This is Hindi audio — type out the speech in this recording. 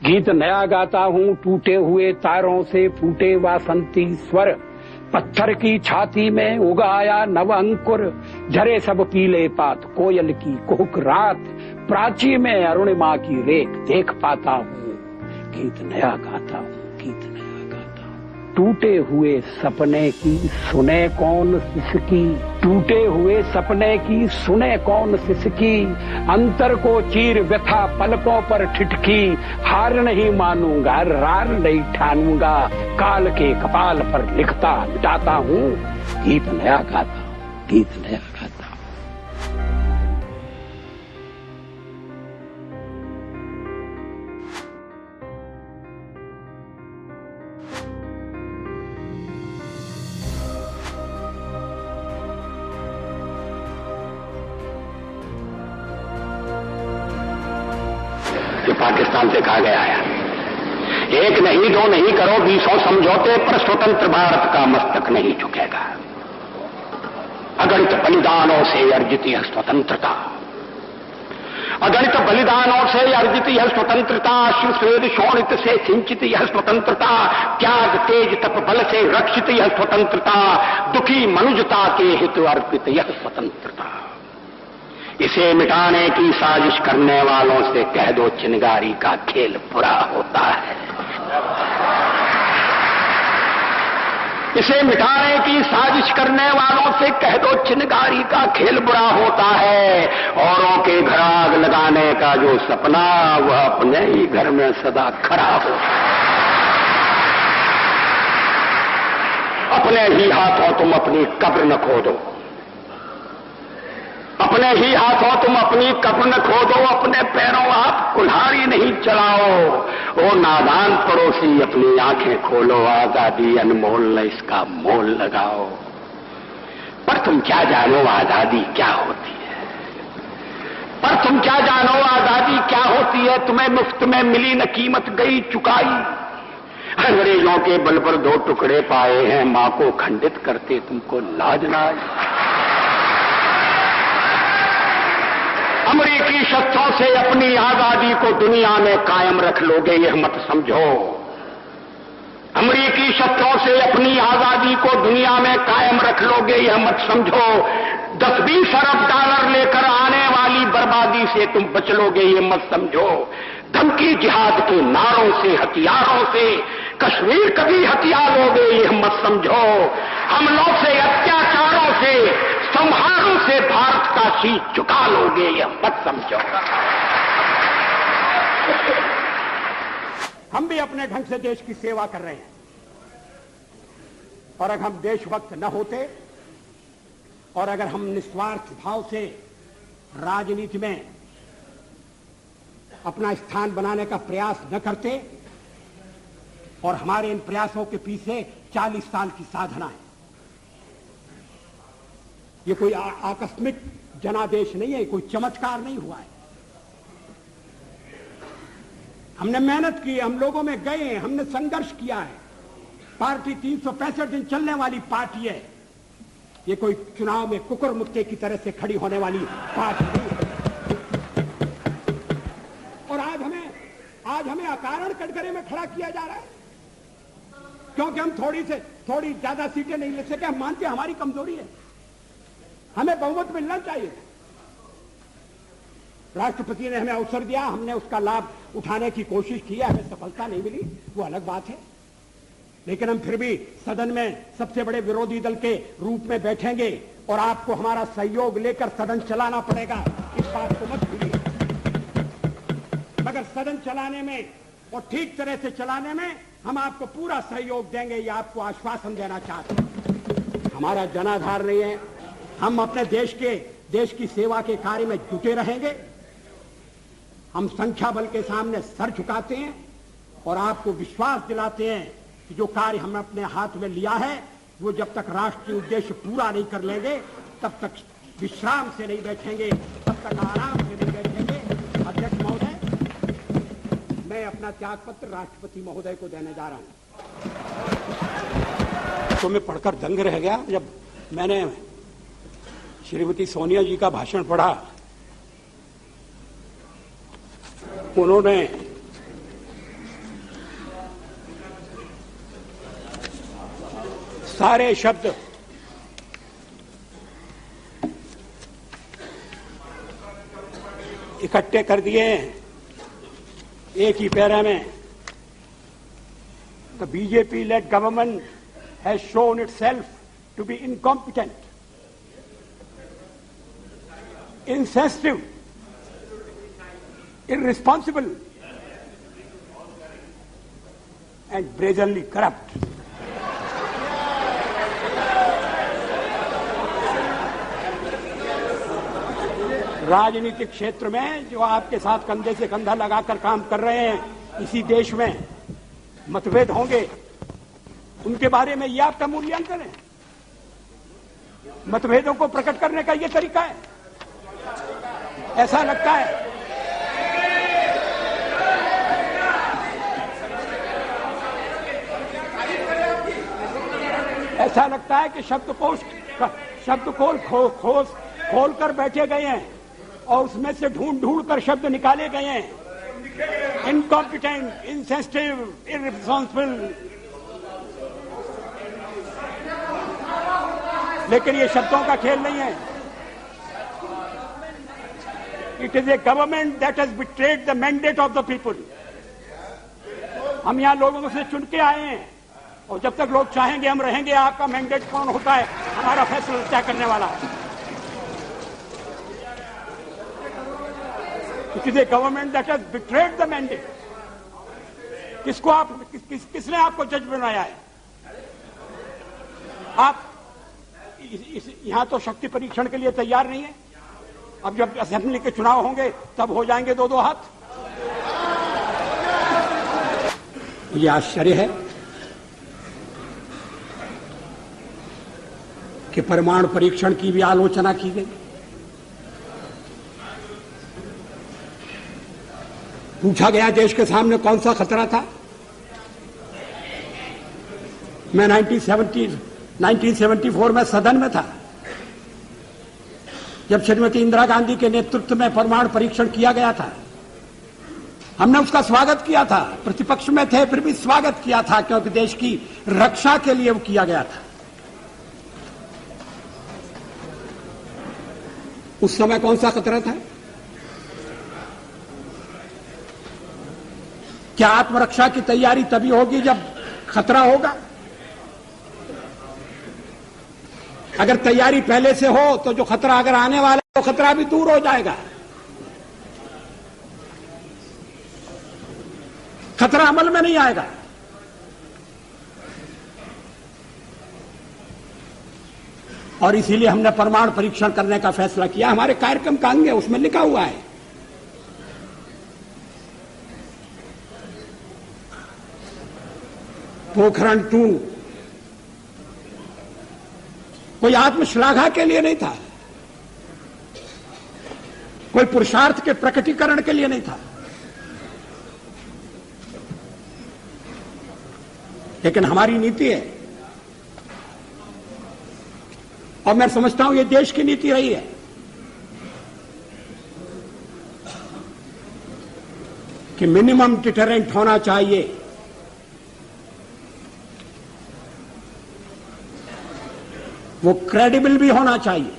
गीत नया गाता हूँ टूटे हुए तारों से फूटे वासंती स्वर, पत्थर की छाती में उगाया नव अंकुर, झरे सब पीले पात कोयल की कुहुक रात, प्राची में अरुणिमा की रेख देख पाता हूँ। गीत नया गाता हूँ, गीत नया गाता हूँ। टूटे हुए सपने की सुने कौन सिसकी, टूटे हुए सपने की सुने कौन सिसकी, अंतर को चीर व्यथा पलकों पर ठिठकी, हार नहीं मानूंगा रार नहीं ठानूंगा, काल के कपाल पर लिखता मिटाता हूँ। गीत नया गाता हूँ, गीत नया गाता हूँ। पाकिस्तान से कहा गया है, एक नहीं दो नहीं करो 20 समझौते पर स्वतंत्र भारत का मस्तक नहीं झुकेगा। अगणित बलिदानों से अर्जित यह स्वतंत्रता, अगणित बलिदानों से अर्जित यह स्वतंत्रता, अश्रुस्वेद शोणित से सिंचित यह स्वतंत्रता, त्याग तेज तप बल से रक्षित यह स्वतंत्रता, दुखी मनुजता के हित अर्पित यह स्वतंत्रता। इसे मिटाने की साजिश करने वालों से कह दो चिनगारी का खेल बुरा होता है। इसे मिटाने की साजिश करने वालों से कह दो चिनगारी का खेल बुरा होता है। औरों के घर आग लगाने का जो सपना वह अपने ही घर में सदा खड़ा हो। अपने ही हाथों तुम अपनी कब्र न खोदो, अपने ही हाथों तुम अपनी कब्र न खोदो, अपने पैरों आप कुल्हाड़ी नहीं चलाओ। ओ नादान पड़ोसी अपनी आंखें खोलो, आजादी अनमोल न इसका मोल लगाओ। पर तुम क्या जानो आजादी क्या होती है, पर तुम क्या जानो आजादी क्या होती है। तुम्हें मुफ्त में मिली न कीमत गई चुकाई, अंग्रेजों के बल पर 2 टुकड़े पाए हैं, मां को खंडित करते तुमको लाज ना आई। अमेरिकी शस्त्रों से अपनी आजादी को दुनिया में कायम रख लोगे यह मत समझो, अमेरिकी शस्त्रों से अपनी आजादी को दुनिया में कायम रख लोगे यह मत समझो। 10-20 अरब डॉलर लेकर आने वाली बर्बादी से तुम बच लोगे यह मत समझो। धमकी जिहाद के नारों से हथियारों से कश्मीर कभी हथिया लोगे यह मत समझो। हमलों से अत्याचारों से संहारों से भारत का शीश झुका लोगे यह मत समझो। हम भी अपने ढंग से देश की सेवा कर रहे हैं, और अगर हम देशभक्त न होते और अगर हम निस्वार्थ भाव से राजनीति में अपना स्थान बनाने का प्रयास न करते, और हमारे इन प्रयासों के पीछे 40 साल की साधना है। ये कोई आकस्मिक जनादेश नहीं है, कोई चमत्कार नहीं हुआ है। हमने मेहनत की, हम लोगों में गए, हमने संघर्ष किया है। पार्टी 365 दिन चलने वाली पार्टी है, ये कोई चुनाव में कुकुर मुक्के की तरह से खड़ी होने वाली पार्टी नहीं है। और आज हमें अकारण कटघरे में खड़ा किया जा रहा है क्योंकि हम थोड़ी ज्यादा सीटें नहीं ले सके। हम मानते हैं हमारी कमजोरी है, हमें बहुमत मिलना चाहिए। राष्ट्रपति ने हमें अवसर दिया, हमने उसका लाभ उठाने की कोशिश की है, हमें सफलता नहीं मिली, वो अलग बात है। लेकिन हम फिर भी सदन में सबसे बड़े विरोधी दल के रूप में बैठेंगे और आपको हमारा सहयोग लेकर सदन चलाना पड़ेगा, इस बात को मत भूलिए। मगर सदन चलाने में और ठीक तरह से चलाने में हम आपको पूरा सहयोग देंगे, ये आपको आश्वासन देना चाहते हैं। हमारा जनाधार नहीं है, हम अपने देश की सेवा के कार्य में जुटे रहेंगे। हम संख्या बल के सामने सर झुकाते हैं और आपको विश्वास दिलाते हैं कि जो कार्य हमने अपने हाथ में लिया है वो जब तक राष्ट्रीय उद्देश्य पूरा नहीं कर लेंगे तब तक विश्राम से नहीं बैठेंगे, तब तक आराम से नहीं बैठेंगे। अध्यक्ष महोदय, मैं अपना त्यागपत्र राष्ट्रपति महोदय को देने जा रहा हूं। तो मैं पढ़कर दंग रह गया जब मैंने श्रीमती सोनिया जी का भाषण पढ़ा। उन्होंने सारे शब्द इकट्ठे कर दिए हैं एक ही पैरा में। The BJP-led government has shown itself to be incompetent, insensitive, irresponsible, and brazenly corrupt. राजनीतिक क्षेत्र में जो आपके साथ कंधे से कंधा लगाकर काम कर रहे हैं इसी देश में मतभेद होंगे, उनके बारे में ये आपका मूल्यांकन है? मतभेदों को प्रकट करने का ये तरीका है? ऐसा लगता है कि शब्दकोश खोल कर बैठे गए हैं और उसमें से ढूंढ कर शब्द निकाले गए हैं। Incompetent, insensitive, irresponsible. लेकिन ये शब्दों का खेल नहीं है। It is a government that has betrayed the mandate of the people. हम यहां लोगों से चुन के आए हैं और जब तक लोग चाहेंगे हम रहेंगे। आपका मैंडेट कौन होता है हमारा फैसला तय करने वाला? It is a government that has betrayed the mandate. किसने आपको जज बनाया है? आप यहां तो शक्ति परीक्षण के लिए तैयार नहीं है। अब जब असेंबली के चुनाव होंगे तब हो जाएंगे दो दो हाथ। ये आश्चर्य है कि परमाणु परीक्षण की भी आलोचना की गई। पूछा गया देश के सामने कौन सा खतरा था। मैं 1974 में सदन में था जब श्रीमती इंदिरा गांधी के नेतृत्व में परमाणु परीक्षण किया गया था। हमने उसका स्वागत किया था, प्रतिपक्ष में थे फिर भी स्वागत किया था, क्योंकि देश की रक्षा के लिए वो किया गया था। उस समय कौन सा खतरा था? क्या आत्मरक्षा की तैयारी तभी होगी जब खतरा होगा? अगर तैयारी पहले से हो तो जो खतरा अगर आने वाला है तो खतरा भी दूर हो जाएगा। खतरा अमल में नहीं आएगा। और इसीलिए हमने परमाणु परीक्षण करने का फैसला किया। हमारे कार्यक्रम का अंग है, उसमें लिखा हुआ है। पोखरण 2 कोई आत्मश्लाघा के लिए नहीं था, कोई पुरुषार्थ के प्रकटीकरण के लिए नहीं था, लेकिन हमारी नीति है और मैं समझता हूं ये देश की नीति रही है कि मिनिमम डिटरेंट होना चाहिए। वो क्रेडिबल भी होना चाहिए।